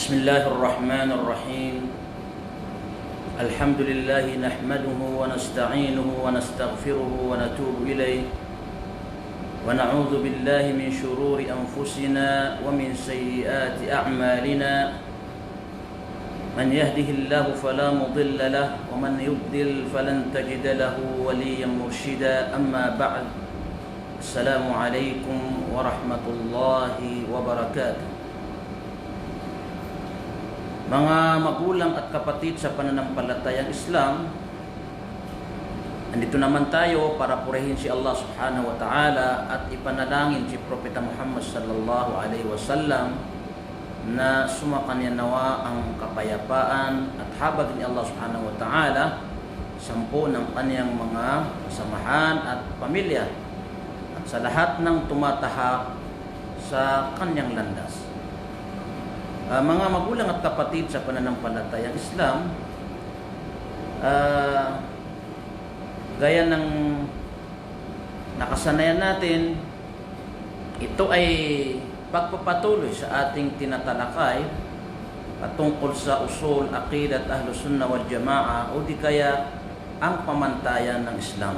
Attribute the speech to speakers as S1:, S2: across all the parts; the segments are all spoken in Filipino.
S1: بسم الله الرحمن الرحيم. الحمد لله نحمده ونستعينه ونستغفره ونتوب إليه ونعوذ بالله من شرور أنفسنا ومن سيئات أعمالنا. من يهده الله فلا مضل له ومن يضلل فلن تجد له وليا مرشدا. أما بعد، السلام عليكم ورحمة الله وبركاته. Mga magulang at kapatid sa pananampalatayang Islam, andito naman tayo para purihin si Allah subhanahu wa ta'ala at ipanalangin si Propeta Muhammad sallallahu alaihi wasallam na sumakanya nawa ang kapayapaan at habag ni Allah subhanahu wa ta'ala sampo ng kanyang mga kasamahan at pamilya at sa lahat ng tumatahak sa kanyang landas. Mga magulang at kapatid sa pananampalatayang Islam, gaya ng nakasanayan natin, ito ay pagpapatuloy sa ating tinatalakay patungkol sa usul, aqidat, ahlus sunnah wal jamaa o di kaya ang pamantayan ng Islam.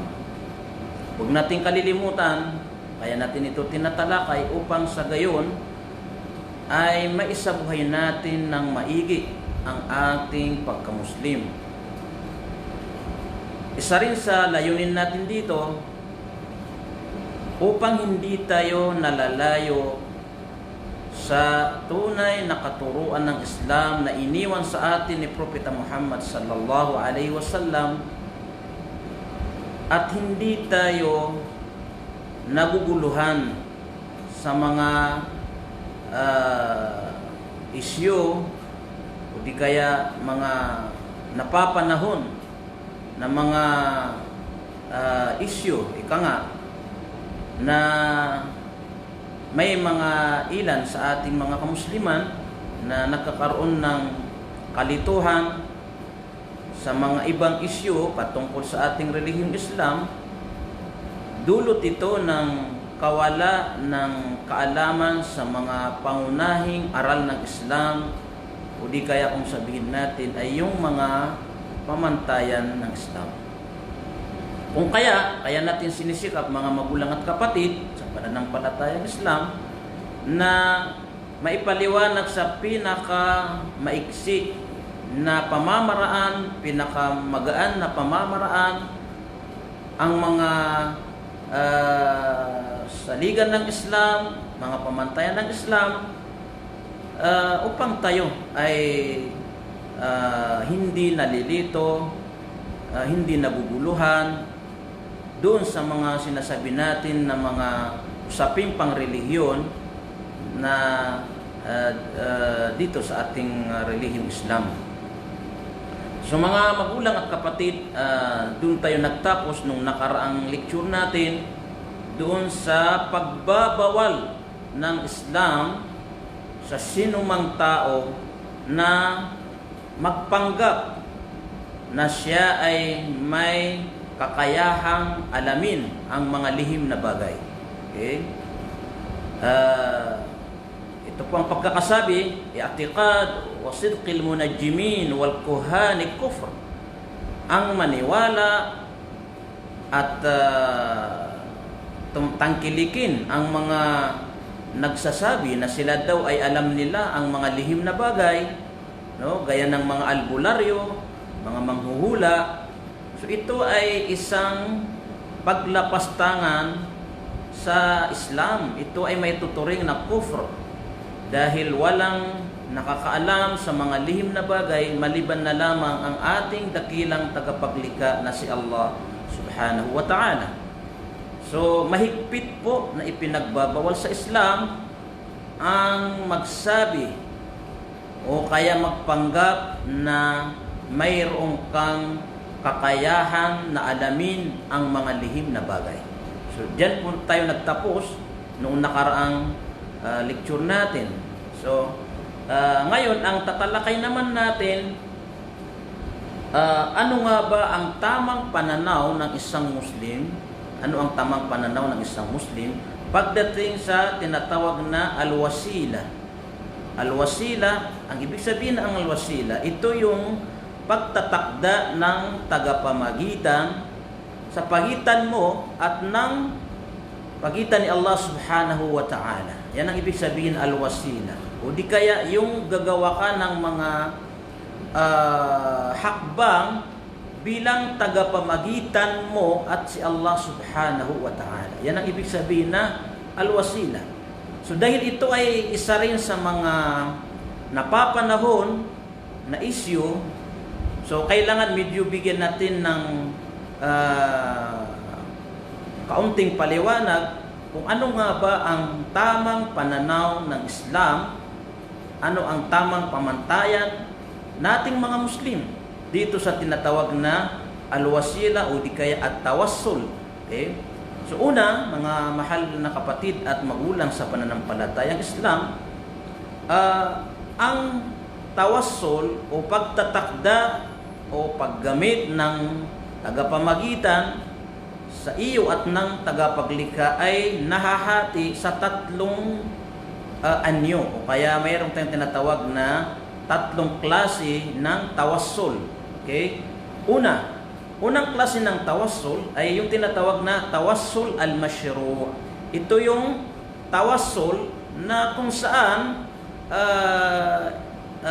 S1: Huwag nating kalilimutan, kaya natin ito tinatalakay upang sa gayon ay maisabuhay natin ng maigi ang ating pagkamuslim. Isa rin sa layunin natin dito upang hindi tayo nalalayo sa tunay na katuruan ng Islam na iniwan sa atin ni Propeta Muhammad sallallahu alaihi wasallam at hindi tayo naguguluhan sa mga isyu o di kaya mga napapanahon na mga isyu, ika nga, na may mga ilan sa ating mga kamusliman na nakakaroon ng kalituhan sa mga ibang isyu patungkol sa ating relihiyong Islam. Dulot ito ng kawala ng kaalaman sa mga pangunahing aral ng Islam o di kaya kung sabihin natin ay yung mga pamantayan ng Islam. Kung kaya natin sinisikap mga magulang at kapatid sa pananampalatayang Islam na maipaliwanag sa pinaka-maiksi na pamamaraan, pinaka-magaan na pamamaraan ang mga saligan ng Islam, mga pamantayan ng Islam, upang tayo ay hindi nalilito, hindi naguguluhan doon sa mga sinasabi natin na mga usaping pangrelihiyon na dito sa ating relihiyong Islam. So mga magulang at kapatid, doon tayo nagtapos nung nakaraang lecture natin doon sa pagbabawal ng Islam sa sinumang tao na magpanggap na siya ay may kakayahang alamin ang mga lihim na bagay. Okay? Ito po ang pagkakasabi, i'tiqad wa sidqil munajjimin wal kuhani kufr. Ang maniwala at tangkilikin ang mga nagsasabi na sila daw ay alam nila ang mga lihim na bagay, no? Gaya ng mga albularyo, mga manghuhula. So ito ay isang paglapastangan sa Islam. Ito ay may tuturing na kufr dahil walang nakakaalam sa mga lihim na bagay maliban na lamang ang ating dakilang tagapaglikha na si Allah subhanahu wa ta'ala. So mahigpit po na ipinagbabawal sa Islam ang magsabi o kaya magpanggap na mayroong kang kakayahan na alamin ang mga lihim na bagay. So diyan po tayo nagtapos noong nakaraang lecture natin. So ngayon ang tatalakay naman natin, ano nga ba ang tamang pananaw ng isang Muslim? Ano ang tamang pananaw ng isang Muslim pagdating sa tinatawag na al-wasila Al-wasila, ang ibig sabihin ng al-wasila, ito yung pagtatakda ng tagapamagitan sa pagitan mo at ng pagitan ni Allah subhanahu wa ta'ala. Yan ang ibig sabihin al-wasila. O di kaya yung gagawa ka ng mga hakbang bilang tagapamagitan mo at si Allah subhanahu wa ta'ala. Yan ang ibig sabihin na al-wasila. So dahil ito ay isa rin sa mga napapanahon na issue, so kailangan medyo bigyan natin ng kaunting paliwanag kung ano nga ba ang tamang pananaw ng Islam, ano ang tamang pamantayan nating mga Muslim dito sa tinatawag na al-wasila o di kaya at-tawassul. Okay? So una, mga mahal na kapatid at magulang sa pananampalatayang Islam, ang tawassul o pagtatakda o paggamit ng tagapamagitan sa iyo at ng tagapaglikha ay nahahati sa tatlong anyo, o kaya mayroong tayong tinatawag na tatlong klase ng tawassul. Okay? Unang klase ng tawassul ay yung tinatawag na tawassul al-mashru'. Ito yung tawassul na kung saan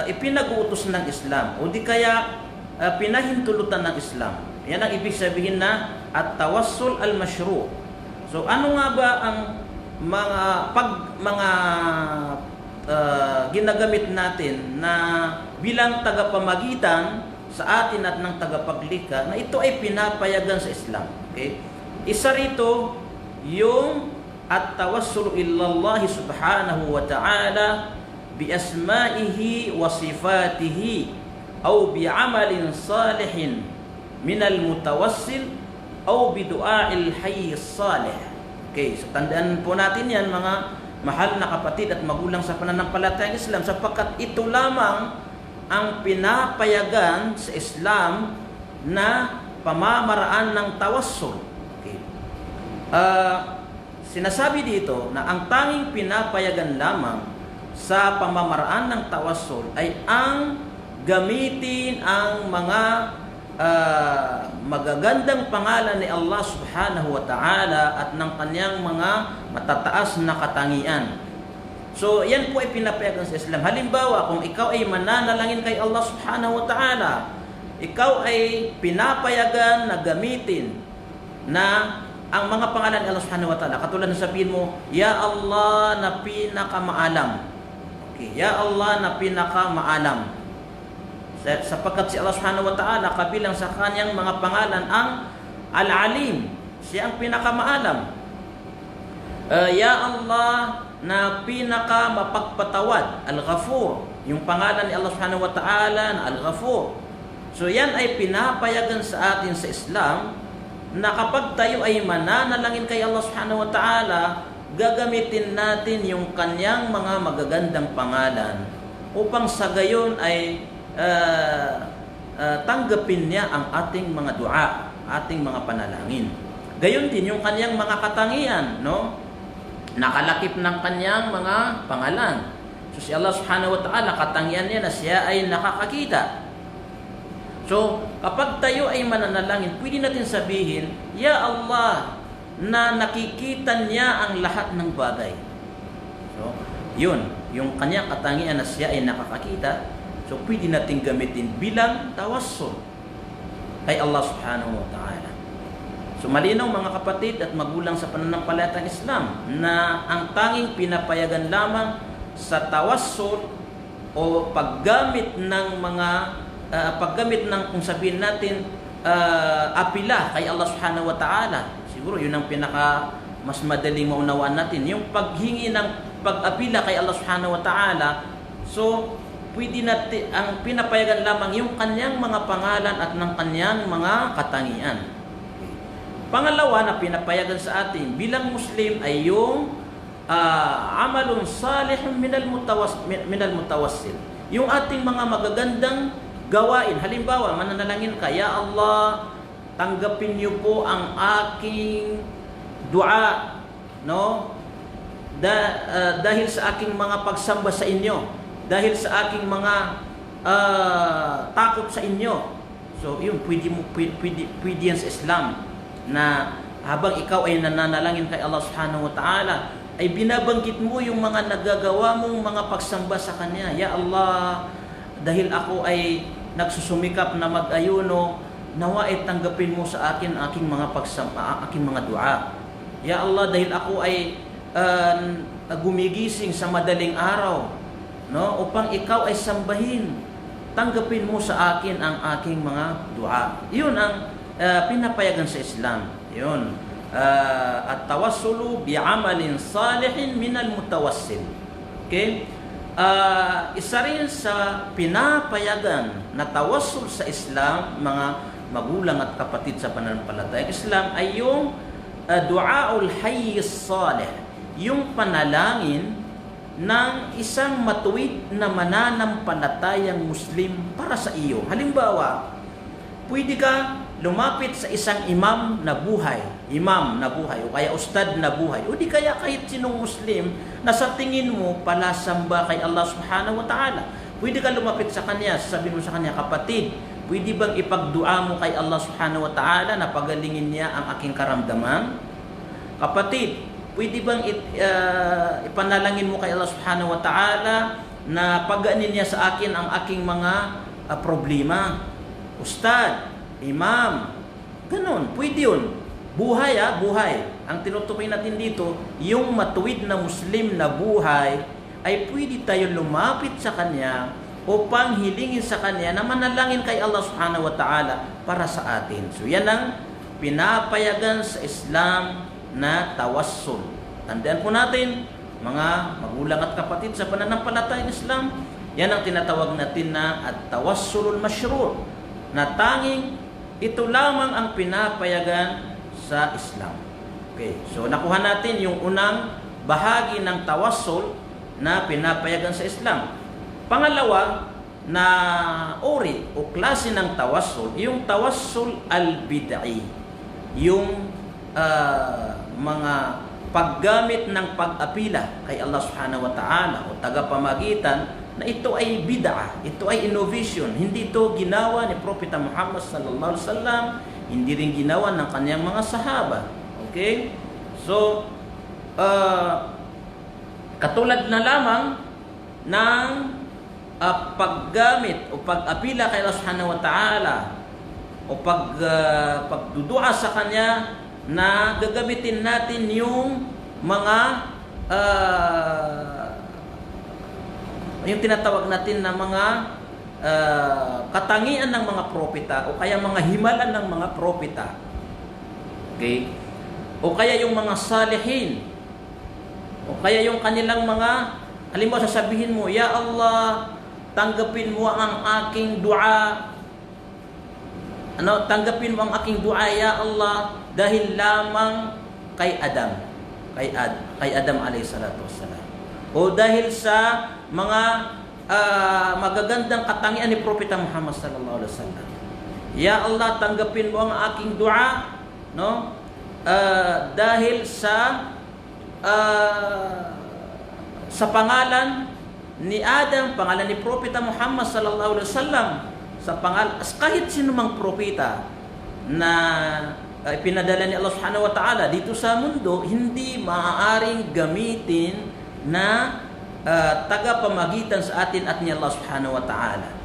S1: ipinag-uutos ng Islam o di kaya pinahintulutan ng Islam. Yan ang ibig sabihin na at-tawassul al-mashru'. So ano nga ba ang mga ginagamit natin na bilang tagapamagitan sa atin at ng tagapaglikha na ito ay pinapayagan sa Islam. Okay? Isa rito yung at-tawassul ilallah subhanahu wa ta'ala bi asma'ihi wa sifatihi aw bi amalin salihin min al-mutawassil aw bi du'a'il hayy salih. Okay, so tandaan po natin yan mga mahal na kapatid at magulang sa pananampalatayang Islam, sapagkat ito lamang ang pinapayagan sa Islam na pamamaraan ng tawassul. Okay. Sinasabi dito na ang tanging pinapayagan lamang sa pamamaraan ng tawassul ay ang gamitin ang mga magagandang pangalan ni Allah subhanahu wa ta'ala at ng kanyang mga matataas na katangian. So, yan po ay pinapayagan sa Islam. Halimbawa, kung ikaw ay mananalangin kay Allah subhanahu wa ta'ala, ikaw ay pinapayagan na gamitin na ang mga pangalan ni Allah subhanahu wa ta'ala. Katulad na sabihin mo, Ya Allah na pinakamaalam. Okay, Ya Allah na pinakamaalam. Sapagkat si Allah subhanahu wa ta'ala, kabilang sa kanyang mga pangalan ang Al-Alim. Siya ang pinakamaalam. Ya Allah na pinaka mapagpatawad, Al-Ghafur, yung pangalan ni Allah subhanahu wa ta'ala na Al-Ghafur. So yan ay pinapayagan sa atin sa Islam na kapag tayo ay mananalangin kay Allah subhanahu wa ta'ala, gagamitin natin yung kanyang mga magagandang pangalan upang sa gayon ay tanggapin niya ang ating mga dua, ating mga panalangin. Gayon din yung kanyang mga katangian, no? Nakalakip ng kanyang mga pangalan. So si Allah subhanahu wa ta'ala, katangian niya na siya ay nakakakita. So kapag tayo ay mananalangin, pwede natin sabihin, Ya Allah, na nakikita niya ang lahat ng bagay. So yun, yung kanyang katangian na siya ay nakakakita, so pwede natin gamitin bilang tawassul kay Allah subhanahu wa ta'ala. So malinaw mga kapatid at magulang sa pananampalatayang Islam na ang tanging pinapayagan lamang sa tawassul o paggamit ng mga paggamit ng kung sabihin natin apila kay Allah subhanahu wa ta'ala. Siguro yun ang pinaka mas madaling maunawaan natin, yung paghingi ng pag-apila kay Allah subhanahu wa ta'ala. So pwede natin ang pinapayagan lamang yung kanyang mga pangalan at ng kanyang mga katangian. Pangalawa na pinapayagan sa atin bilang Muslim ay yung amalun salihun minal mutawassil. Yung ating mga magagandang gawain. Halimbawa, mananalangin ka, Ya Allah, tanggapin niyo po ang aking dua, no? Dahil sa aking mga pagsamba sa inyo. dahil sa aking mga takot sa inyo. So, yun, pwede yan sa Islam na habang ikaw ay nananalangin kay Allah subhanahu wa ta'ala, ay binabanggit mo yung mga nagagawa mong mga pagsamba sa Kanya. Ya Allah, dahil ako ay nagsusumikap na mag-ayuno, nawa ay tanggapin mo sa akin aking mga pagsamba, aking mga dua. Ya Allah, dahil ako ay gumigising sa madaling araw, no, upang ikaw ay sambahin, tanggapin mo sa akin ang aking mga dua. Yun ang pinapayagan sa Islam. Yun. At tawassulu bi'amalin salihin minal mutawassil. Okay? Isa rin sa pinapayagan na tawassul sa Islam, mga magulang at kapatid sa pananampalatayang Islam, ay yung du'aul hayyis salih, yung panalangin ng isang matuwid na mananampalatayang Muslim para sa iyo. Halimbawa, pwede ka lumapit sa isang imam na buhay, o kaya ustad na buhay, o di kaya kahit sinong Muslim na sa tingin mo palasamba kay Allah subhanahu wa ta'ala. Pwede ka lumapit sa kanya, sabihin mo sa kanya, kapatid, pwede bang ipagdua mo kay Allah subhanahu wa ta'ala na pagalingin niya ang aking karamdaman? Kapatid, pwede bang ipanalangin mo kay Allah subhanahu wa ta'ala na pagaanin niya sa akin ang aking mga problema? Ustad, imam, ganun, pwede yun. Buhay buhay. Ang tinutukoy natin dito, yung matuwid na Muslim na buhay, ay pwede tayo lumapit sa kanya upang hilingin sa kanya na manalangin kay Allah subhanahu wa ta'ala para sa atin. So yan ang pinapayagan sa Islam na tawassul. Tandaan po natin, mga magulang at kapatid sa pananampalatayang Islam, yan ang tinatawag natin na at-tawassulul masyru', na tanging ito lamang ang pinapayagan sa Islam. Okay, so nakuha natin yung unang bahagi ng tawassul na pinapayagan sa Islam. Pangalawa na uri o klase ng tawassul, yung tawassul al-bid'i, yung mga paggamit ng pag-apila kay Allah subhanahu wa ta'ala o tagapamagitan, na ito ay bid'ah, ito ay innovation. Hindi ito ginawa ni Propeta Muhammad sallallahu alaihi wasallam, hindi rin ginawa ng kanyang mga sahaba. Okay? So, katulad na lamang ng paggamit o pag-apila kay Allah subhanahu wa ta'ala o pagdudua sa Kanya, na gagamitin natin yung mga yung tinatawag natin na mga katangian ng mga propeta o kaya mga himalan ng mga propeta. Okay? O kaya yung mga salihin, o kaya yung kanilang mga, halimbawa sasabihin mo, Ya Allah, tanggapin mo ang aking dua. Tanggapin mo ang aking dua, Ya Allah, dahil lamang kay Adam. Kay Adam alayhi salatu wassalam. O dahil sa mga magagandang katangian ni Propeta Muhammad sallallahu alaihi wasallam. Ya Allah, tanggapin mo ang aking dua, no? Dahil sa pangalan ni Adam, pangalan ni Propeta Muhammad sallallahu alaihi wasallam, sa pangalan kahit sino mang propeta na pinadala ni Allah subhanahu wa ta'ala dito sa mundo, hindi maaaring gamitin na tagapamagitan sa atin at ni Allah subhanahu wa ta'ala.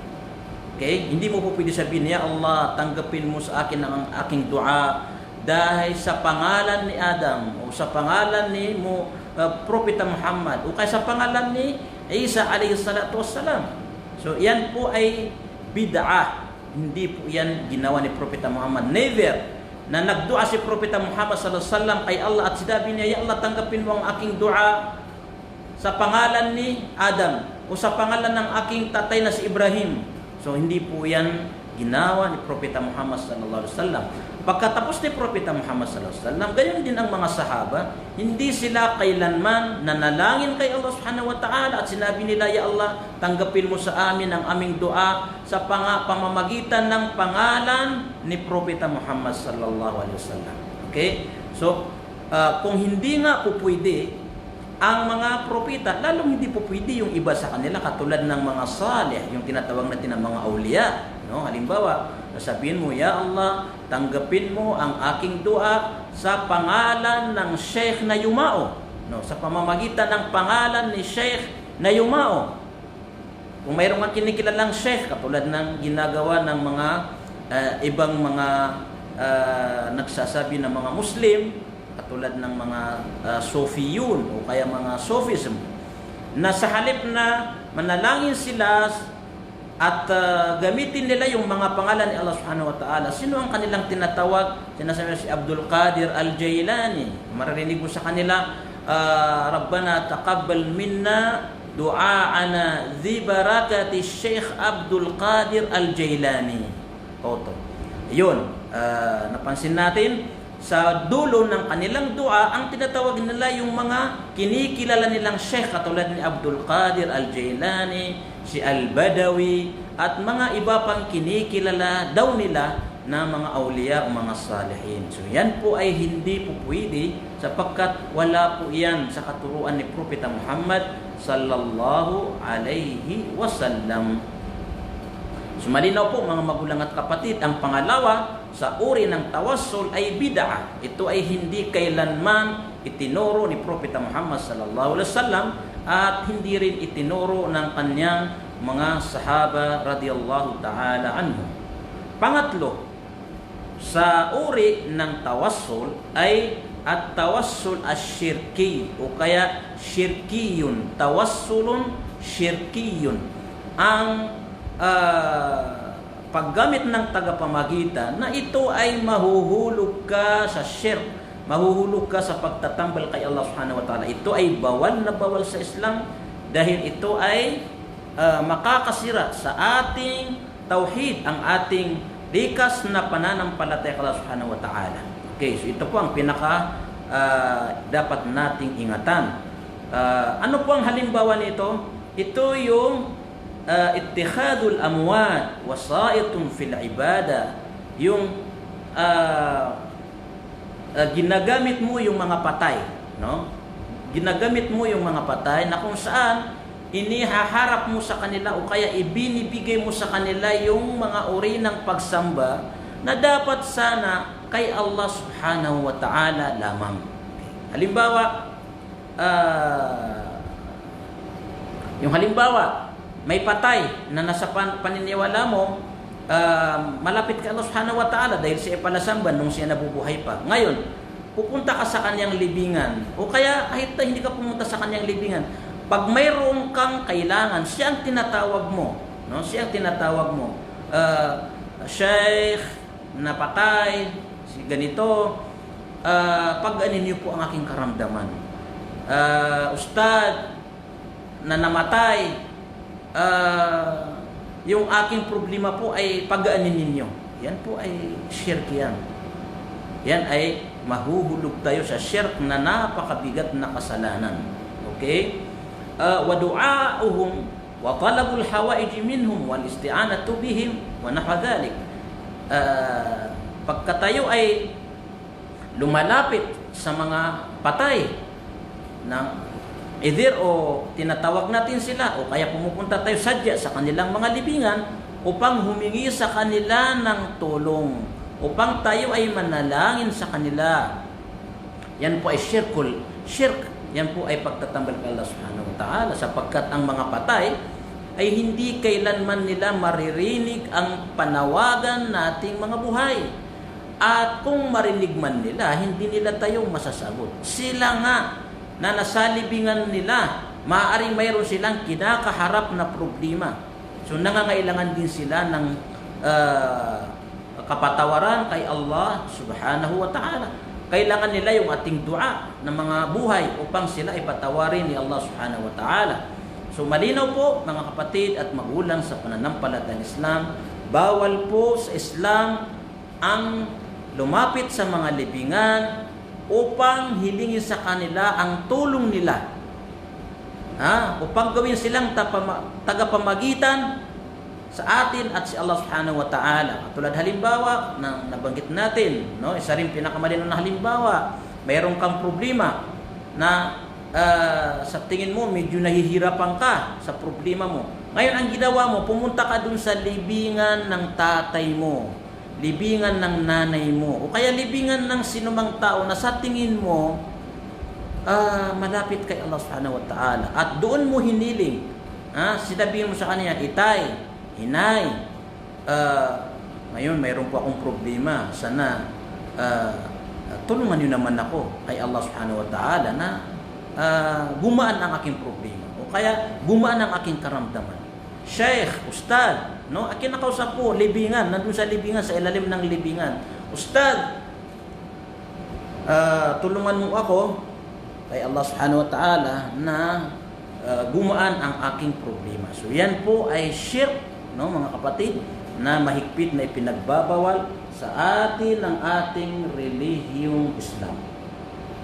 S1: Okay? Hindi mo po pwede sabihin, Ya Allah, tanggapin mo sa akin ang aking dua dahil sa pangalan ni Adam o sa pangalan ni Propeta Muhammad o kaya sa pangalan ni Isa alayhi salatu wassalam. So yan po ay bid'ah. Hindi po yan ginawa ni Propeta Muhammad. Never na nagdua si Propeta Muhammad sallallahu alaihi wasallam kay Allah at sinabi niya, Ya Allah, tanggapin mo ang aking dua sa pangalan ni Adam o sa pangalan ng aking tatay na si Ibrahim. So hindi po yan ginawa ni Propeta Muhammad sallallahu alaihi wasallam. Pagkatapos ni Propeta Muhammad sallallahu alaihi wasallam, gayon din ang mga sahaba, hindi sila kailanman nanalangin kay Allah subhanahu wa ta'ala at sinabi nila, Ya Allah, tanggapin mo sa amin ang aming dua sa pamamagitan ng pangalan ni Propeta Muhammad sallallahu alaihi wasallam. Okay? So, kung hindi nga po pwede, ang mga propeta, lalong hindi po pwede yung iba sa kanila katulad ng mga salih, yung tinatawag natin ng mga awliya, no? Halimbawa, sabihin mo, "Ya Allah, tanggapin mo ang aking dua sa pangalan ng Sheikh na yumao," no? Sa pamamagitan ng pangalan ni Sheikh na yumao. Kung mayroong kang kinikilalang sheikh, katulad ng ginagawa ng mga ibang mga nagsasabi ng mga Muslim, katulad ng mga Sufiyun o kaya mga Sufism, na sa halip na manalangin sila at gamitin nila yung mga pangalan ni Allah Subhanahu wa Ta'ala, sino ang kanilang tinatawag? Sinasabi si Abdul Qadir Al-Jailani. Maririnig mo sa kanila, "Rabbana taqabbal minna du'aana dhi barakati Sheikh Abdul Qadir Al-Jailani." Oto. Yun, napansin natin sa dulo ng kanilang dua, ang tinatawag nila yung mga kinikilala nilang Sheikh katulad ni Abdul Qadir Al-Jailani, si Al-Badawi, at mga iba pang kinikilala daw nila na mga awliya o mga salihin. So yan po ay hindi po pwede sapagkat wala po yan sa katuruan ni Propeta Muhammad sallallahu alayhi wasallam. So malinaw po mga magulang at kapatid, ang pangalawa sa uri ng tawassul ay bid'ah. Ito ay hindi kailanman itinuro ni Propeta Muhammad sallallahu alaihi wasallam at hindi rin itinuro ng kanyang mga sahaba radhiyallahu ta'ala anhum. Pangatlo, sa uri ng tawassul ay at tawassul asyirki o kaya syirkiyun, tawassulun syirkiyun. Ang paggamit ng tagapamagitan na ito ay mahuhulog ka sa shirk, mahuhulog ka sa pagtatambal kay Allah Subhanahu wa Ta'ala. Ito ay bawal na bawal sa Islam dahil ito ay makakasira sa ating tauhid, ang ating likas na pananampalataya kay Allah Subhanahu wa Ta'ala. Okay, so ito po ang pinaka dapat nating ingatan. Ano po ang halimbawa nito? Ito yung ittikhadul amwat wasaitun fil ibada, yung ginagamit mo yung mga patay, no? Ginagamit mo yung mga patay na kung saan inihaharap mo sa kanila o kaya ibinibigay mo sa kanila yung mga uri ng pagsamba na dapat sana kay Allah Subhanahu wa Ta'ala lamang. Halimbawa, yung halimbawa, may patay na nasa paniniwala mo, malapit kay Allah Subhanahu wa Ta'ala dahil siya ay palasamba nung siya nabubuhay pa. Ngayon, pupunta ka sa kanyang libingan o kaya kahit hindi ka pumunta sa kanyang libingan, pag mayroong kang kailangan, siya ang tinatawag mo, no? Siya ang tinatawag mo. Sheikh na patay, si ganito, pag-anin niyo po ang aking karamdaman. Ustad na namatay, yung aking problema po ay pag-aanin ninyo. Yan po ay shirk yan. Yan ay mahuhulog tayo sa shirk na napakabigat na kasalanan. Okay? Wa du'a'uhum wa talabul hawaij minhum wal isti'anatu bihim wa nahwa dhalik. Pagka tayo ay lumalapit sa mga patay na either o tinatawag natin sila o kaya pumupunta tayo sadya sa kanilang mga libingan upang humingi sa kanila ng tulong, upang tayo ay manalangin sa kanila. Yan po ay shirk. Yan po ay pagtatambal kay Allah Subhanahu wa Ta'ala sapagkat ang mga patay ay hindi kailanman nila maririnig ang panawagan nating mga buhay. At kung marinig man nila, hindi nila tayo masasagot. Sila nga na nasa libingan nila, maaaring mayroon silang kinakaharap na problema. So nangangailangan din sila ng kapatawaran kay Allah Subhanahu wa Ta'ala. Kailangan nila yung ating dua ng mga buhay upang sila ipatawarin ni Allah Subhanahu wa Ta'ala. So malinaw po mga kapatid at magulang sa pananampalatayang Islam, bawal po sa Islam ang lumapit sa mga libingan upang hilingin sa kanila ang tulong nila. Upang gawin silang tagapamagitan sa atin at si Allah Subhanahu wa Ta'ala. Tulad halimbawa na nabanggit natin, no? Isa rin pinakamalinaw na halimbawa, mayroon kang problema na sa tingin mo medyo nahihirapan ka sa problema mo. Ngayon ang ginawa mo, pumunta ka dun sa libingan ng tatay mo, libingan ng nanay mo, o kaya libingan ng sinumang tao na sa tingin mo malapit kay Allah subhanahu wa ta'ala, at doon mo hiniling, sinabihin mo sa kanya, itay, inay, ngayon mayroon po akong problema, sana tulungan niyo naman ako kay Allah subhanahu wa ta'ala na gumaan ang aking problema, o kaya gumaan ang aking karamdaman. Sheikh, Ustad, no? Akin nakausap ko, libingan, nandun sa libingan, sa ilalim ng libingan. Ustad, tulungan mo ako kay Allah subhanahu wa ta'ala na gumaan ang aking problema. So yan po ay shirk, no, mga kapatid, na mahigpit na ipinagbabawal sa atin ng ating relihiyong Islam.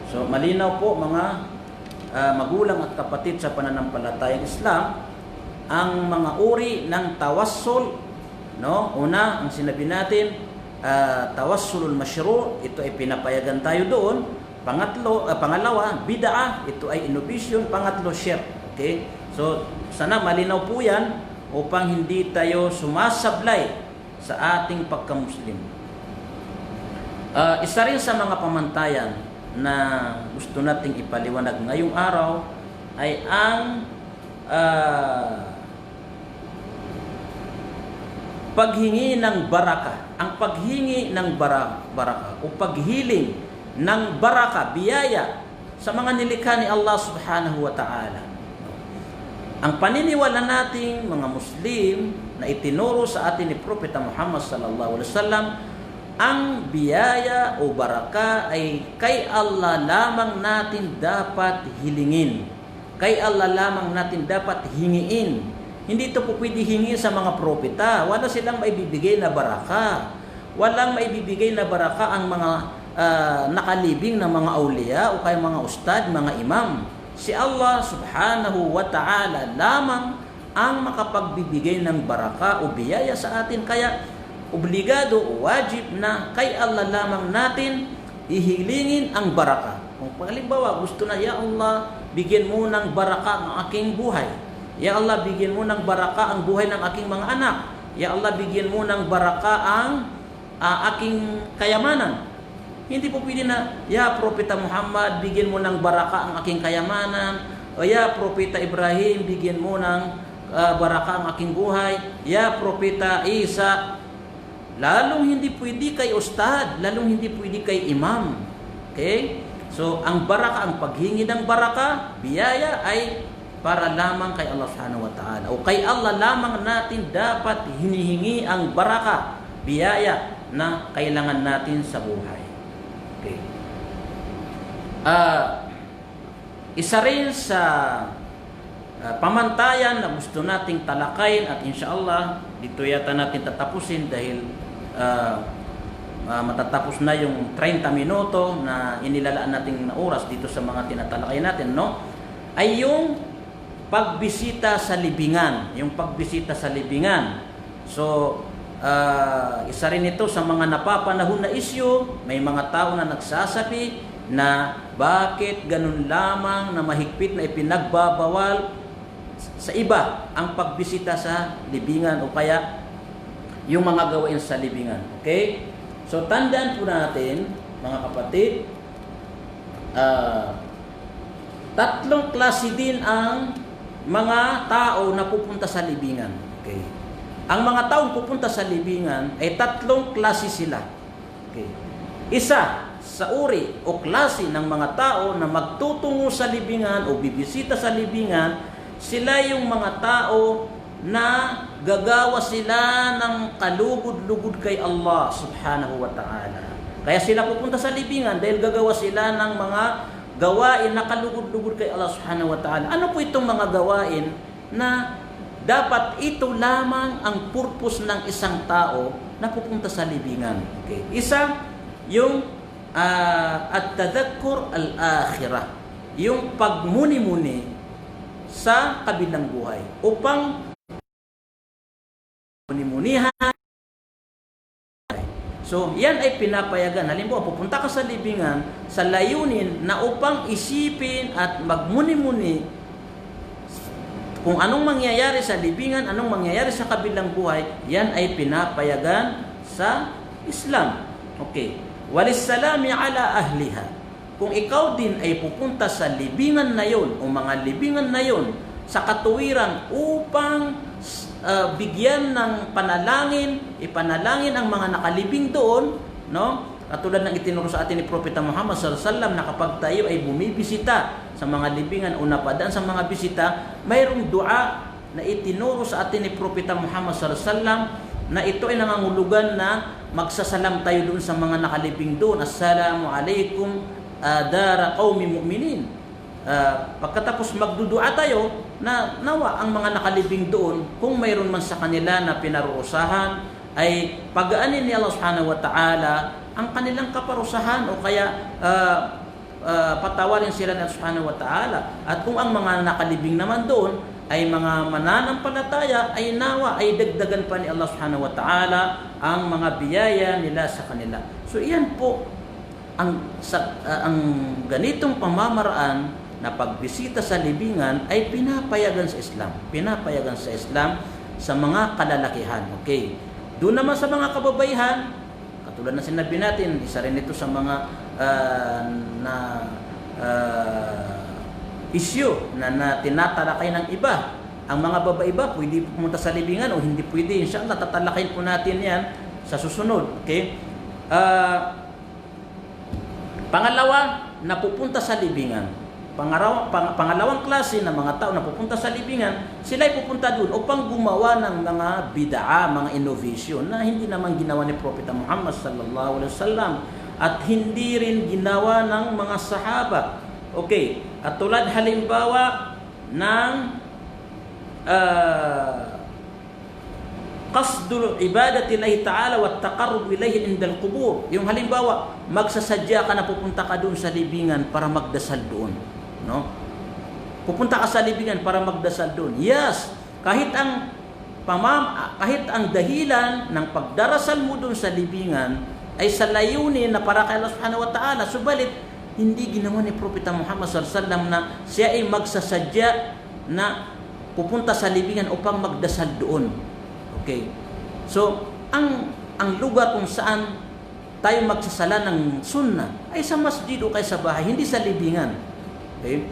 S1: So malinaw po mga magulang at kapatid sa pananampalatayang Islam, ang mga uri ng tawassul, no? Una, ang sinabi natin, tawassulul masyru', ito ay pinapayagan tayo doon. Pangalawa, bid'ah, ito ay innovation. Pangatlo, shirk. Okay? So sana malinaw po yan upang hindi tayo sumasablay sa ating pagka-Muslim. Isa rin sa mga pamantayan na gusto nating ipaliwanag ngayong araw ay ang paghingi ng baraka. Ang paghingi ng baraka o paghiling ng baraka, biyaya sa mga nilikha ni Allah subhanahu wa ta'ala. Ang paniniwala nating mga Muslim na itinuro sa atin ni Propeta Muhammad sallallahu alaihi wasallam, ang biyaya o baraka ay kay Allah lamang natin dapat hilingin. Kay Allah lamang natin dapat hingiin. Hindi ito po pwede hingin sa mga propeta. Wala silang maibibigay na baraka. Walang maibibigay na baraka ang mga nakalibing na mga awliya o kaya mga ustad, mga imam. Si Allah subhanahu wa ta'ala lamang ang makapagbibigay ng baraka o biyaya sa atin. Kaya obligado o wajib na kay Allah lamang natin ihilingin ang baraka. Kung halimbawa gusto na, Ya Allah, bigyan mo ng baraka ang aking buhay. Ya Allah, bigyan mo ng baraka ang buhay ng aking mga anak. Ya Allah, bigyan mo ng baraka ang aking kayamanan. Hindi po pwede na, Ya Propeta Muhammad, bigyan mo ng baraka ang aking kayamanan. O Ya Propeta Ibrahim, bigyan mo ng baraka ang aking buhay. Ya Propeta Isa. Lalong hindi pwede kay ustad, lalong hindi pwede kay imam. Okay? So, ang baraka, ang paghingi ng baraka, biyaya ay para lamang kay Allah subhanahu wa ta'ala. O kay Allah lamang natin dapat hinihingi ang baraka, biyaya na kailangan natin sa buhay. Okay. Isa rin sa pamantayan na gusto nating talakayin at inshallah dito yata natin tatapusin dahil matatapos na yung 30 minuto na inilalaan nating na oras dito sa mga tinatalakay natin, no? Ay yung pagbisita sa libingan, yung pagbisita sa libingan. So isa rin ito sa mga napapanahon na issue. May mga tao na nagsasabi na bakit ganun lamang na mahigpit na ipinagbabawal sa iba ang pagbisita sa libingan o kaya yung mga gawain sa libingan. Okay? So tandaan po natin, mga kapatid, tatlong klase din ang mga tao na pupunta sa libingan. Okay? Ang mga taong pupunta sa libingan ay tatlong klase sila. Okay? Isa sa uri o klase ng mga tao na magtutungo sa libingan o bibisita sa libingan, sila yung mga tao na gagawa sila ng kalugod-lugod kay Allah subhanahu wa ta'ala. Kaya sila pupunta sa libingan dahil gagawa sila ng mga gawain na kalugod-lugod kay Allah subhanahu wa ta'ala. Ano po itong mga gawain na dapat ito lamang ang purpose ng isang tao na pupunta sa libingan? Okay. Isa, yung at-tadhakkur al-akhirah, yung pagmuni-muni sa kabilang buhay upang muni-munihan. So, yan ay pinapayagan. Halimbawa, pupunta ka sa libingan sa layunin na upang isipin at magmuni-muni kung anong mangyayari sa libingan, anong mangyayari sa kabilang buhay, yan ay pinapayagan sa Islam. Okay. Walissalami ala ahliha. Kung ikaw din ay pupunta sa libingan na yon o mga libingan na yon sa katuwiran upang bigyan ng panalangin, ipanalangin ang mga nakalibing doon, no? Katulad ng itinuro sa atin ni Propeta Muhammad sallallahu alaihi wasallam na kapag tayo ay bumibisita sa mga libingan o napadaan sa mga bisita, mayroong dua na itinuro sa atin ni Propeta Muhammad sallallahu alaihi wasallam na ito ay nangangulugan na magsasalam tayo doon sa mga nakalibing doon. Assalamu alaikum dara qaumi mu'minin. Pagkatapos magdudua tayo na nawa ang mga nakalibing doon, kung mayroon man sa kanila na pinarusahan, ay pagaanin ni Allah subhanahu wa ta'ala ang kanilang kaparusahan o kaya patawarin sila ng Allah subhanahu wa ta'ala. At kung ang mga nakalibing naman doon ay mga mananampalataya, ay nawa ay dagdagan pa ni Allah subhanahu wa ta'ala ang mga biyaya nila sa kanila. So iyan po ang ganitong pamamaraan na pagbisita sa libingan ay pinapayagan sa Islam. Pinapayagan sa Islam sa mga kalalakihan. Okay. Doon naman sa mga kababaihan, katulad na sinabi natin, isa rin ito sa mga issue na tinatalakay ng iba. Ang mga babaiba, pwede pumunta sa libingan o hindi pwede. Inshallah, tatalakayin po natin yan sa susunod. Okay. Pangalawa, napupunta sa libingan. Pangalawang klase ng mga tao na pupunta sa libingan, sila ay pupunta doon upang gumawa ng mga bid'a, mga innovation na hindi naman ginawa ni Propeta Muhammad sallallahu alaihi wasallam at hindi rin ginawa ng mga sahaba. Okay, at tulad halimbawa ng qasdul ibadati lillahi ta'ala wa taqarrub ilayhi indal qubur. Yung halimbawa, magsasadya ka na pupunta ka doon sa libingan para magdasal doon, no? Pupunta ka sa libingan para magdasal doon. Yes, kahit ang dahilan ng pagdarasal mo doon sa libingan ay sa layunin na para kay Allah subhanahu wa ta'ala, subalit hindi ginawa ni Propeta Muhammad sallallahu alaihi wasallam na siya ay magsasadya na pupunta sa libingan upang magdasal doon. Okay. So, ang lugar kung saan tayo magsasala ng sunnah ay sa masjid o kay sa bahay, hindi sa libingan. Okay?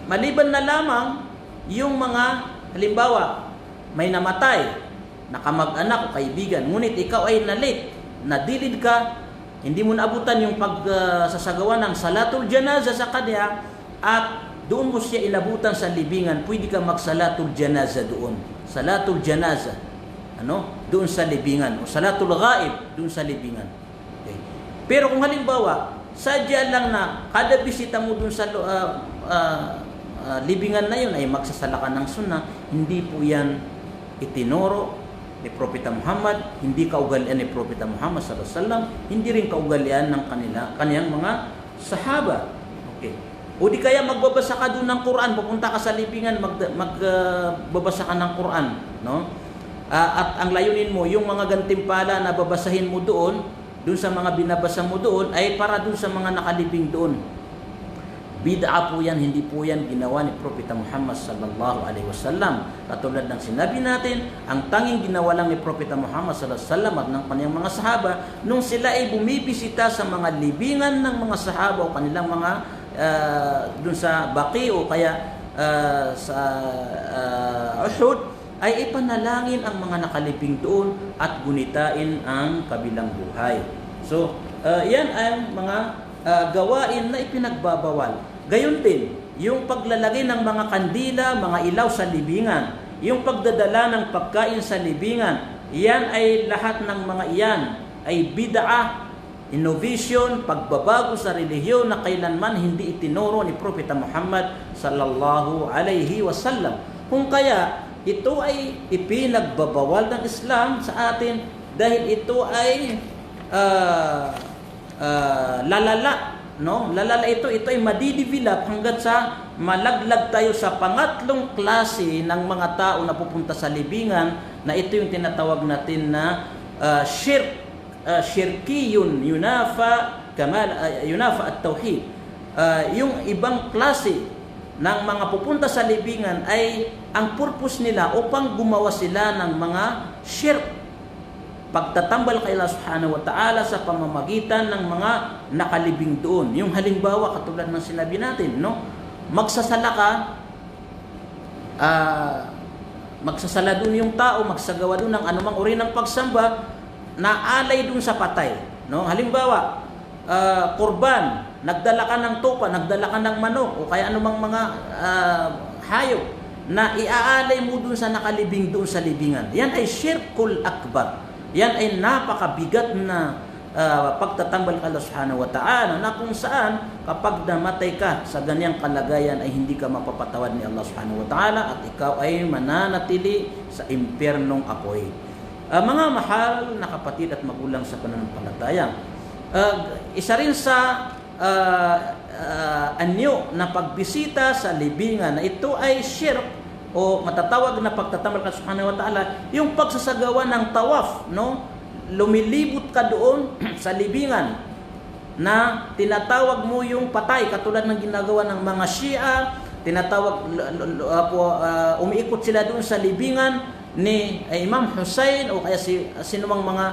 S1: Maliban na lamang yung mga, halimbawa, may namatay, nakamag-anak o kaibigan, ngunit ikaw ay na-late, nadilid ka, hindi mo naabutan yung pagsasagawa ng salatul janaza sa kanya at doon mo siya inabutan sa libingan, pwede ka magsalatul janaza doon. Salatul janaza, doon sa libingan. O salatul ghaib, doon sa libingan. Okay. Pero kung halimbawa, sadya lang na kada bisita mo doon sa libingan na yun ay magsasala ka ng sunnah, hindi po yan itinuro ni Propeta Muhammad, hindi kaugalian ni Propeta Muhammad sallallahu alaihi wasallam, hindi rin kaugalian ng kaniyang mga sahaba. Okay. O di kaya magbabasa ka doon ng Quran, pupunta ka sa libingan, magbabasa ka ng Quran, no? At ang layunin mo, yung mga gantimpala na babasahin mo doon sa mga binabasa mo doon, ay para doon sa mga nakalibing doon. Bid'a po yan, hindi po yan ginawa ni Propeta Muhammad sallallahu alaihi wasallam. Katulad ng sinabi natin, ang tanging ginawa lang ni Propeta Muhammad sallallahu alaihi wasallam at ng kanyang mga sahaba, nung sila ay bumibisita sa mga libingan ng mga sahaba o kanilang mga dun sa Baqi o kaya sa Uhud, ay ipanalangin ang mga nakalibing doon at gunitain ang kabilang buhay. So, yan ang mga gawain na ipinagbabawal. Gayon din, yung paglalagay ng mga kandila, mga ilaw sa libingan, yung pagdadala ng pagkain sa libingan, yan ay lahat ng mga iyan ay bid'ah, innovation, pagbabago sa relihiyon na kailanman hindi itinuro ni Propeta Muhammad sallallahu alaihi wasallam. Kung kaya ito ay ipinagbabawal ng Islam sa atin dahil ito ay lalala, no? Lalala ito ay madidevelop hanggat sa malaglag tayo sa pangatlong klase ng mga tao na pupunta sa libingan, na ito yung tinatawag natin na shirk syirkiyun yunafa at-tauhid. Yung ibang klase ng mga pupunta sa libingan ay ang purpose nila upang gumawa sila ng mga shirk, pagtatambal kay Allah subhanahu wa ta'ala sa pamamagitan ng mga nakalibing doon. Yung halimbawa katulad ng sinabi natin, no? Magsasala ka, magsasala doon yung tao, magsagawa doon ng anumang uri ng pagsamba na alay doon sa patay, no? Halimbawa, kurban, nagdala ka ng tupa, nagdala ka ng manok o kaya anumang mga hayop na iaalay mo doon sa nakalibing doon sa libingan. Yan ay syirkul akbar. Yan ay napakabigat na pagtatambal kay Allah subhanahu wa ta'ala, na kung saan kapag namatay ka sa ganyang kalagayan ay hindi ka mapapatawad ni Allah subhanahu wa ta'ala at ikaw ay mananatili sa impyernong apoy. Mga mahal na kapatid at magulang sa pananampalataya, isa rin sa anyo na pagbisita sa libingan na ito ay shirk o matatawag na pagtatambal kay Allah subhanahu wa ta'ala, yung pagsasagawa ng tawaf, no? Lumilibot ka doon sa libingan na tinatawag mo yung patay, katulad ng ginagawa ng mga Shia. Tinatawag, umiikot sila doon sa libingan ni Imam Hussein o kaya sinumang mga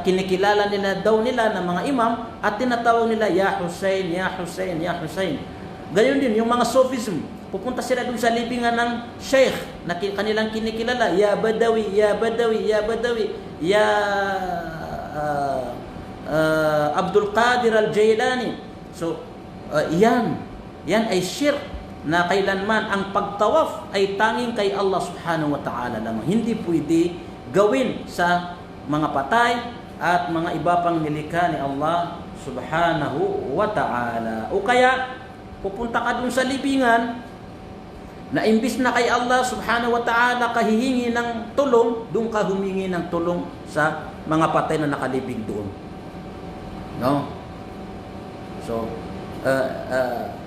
S1: kinikilala nila daw nila ng mga imam, at tinatawag nila ya Hussein, ya Hussein, ya Hussein. Gayon din yung mga Sufism, pupunta sila doon sa libingan ng sheikh na kanilang kinikilala, ya Badawi, ya Badawi, ya Badawi, ya Abdul Qadir al-Jailani. So yan ay shirk na kailanman ang pagtawaf ay tanging kay Allah subhanahu wa ta'ala lamang. Hindi pwede gawin sa mga patay at mga iba pang nilikha ni Allah subhanahu wa ta'ala. O kaya pupunta ka dun sa libingan na imbis na kay Allah subhanahu wa ta'ala kahihingi ng tulong, dun ka humingi ng tulong sa mga patay na nakalibing doon. No? So,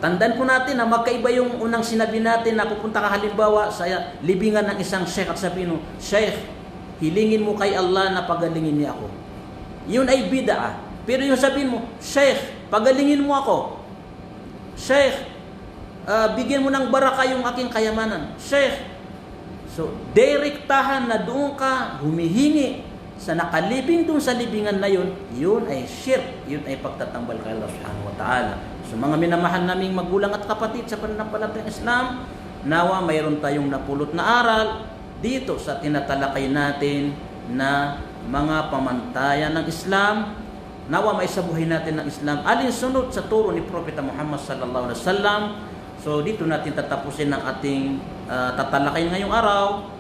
S1: tandaan po natin na magkaiba yung unang sinabi natin na pupunta ka halimbawa sa libingan ng isang sheikh at sabihin mo, Sheikh, hilingin mo kay Allah na pagalingin niya ako. Yun ay bid'ah. Pero yung sabihin mo, Sheikh, pagalingin mo ako. Sheikh, bigyan mo ng baraka yung aking kayamanan. Sheikh, so direktahan na doon ka humihingi sa nakalibing doon sa libingan na yun, yun ay shirk, yun ay pagtatambal kay Allah subhanahu wa ta'ala. So mga minamahal naming magulang at kapatid sa pananampalatayang Islam, nawa mayroon tayong napulot na aral dito sa tinatalakay natin na mga pamantayan ng Islam. Nawa maisabuhay natin ng Islam alinsunod sa turo ni Propeta Muhammad sallallahu alaihi wasallam. So dito natin tatapusin ang ating tatalakay ngayong araw.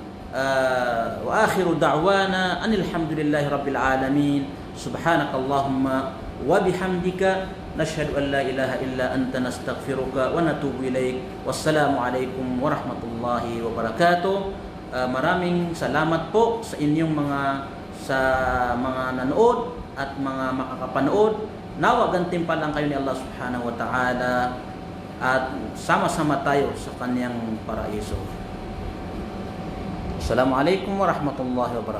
S1: Wa akhiru da'wana anil hamdulillahi rabbil alamin. Subhanakallahumma wa bihamdika nashhadu an la ilaha illa anta nastaghfiruka wa natubu ilaik. Wassalamu alaikum warahmatullahi wabarakatuh. Maraming salamat po sa inyong mga nanood at mga makakapanood. Nawa gantimpalan kayo ni Allah subhanahu wa ta'ala at sama-sama tayo sa kanyang paraiso. Assalamualaikum warahmatullahi wabarakatuh.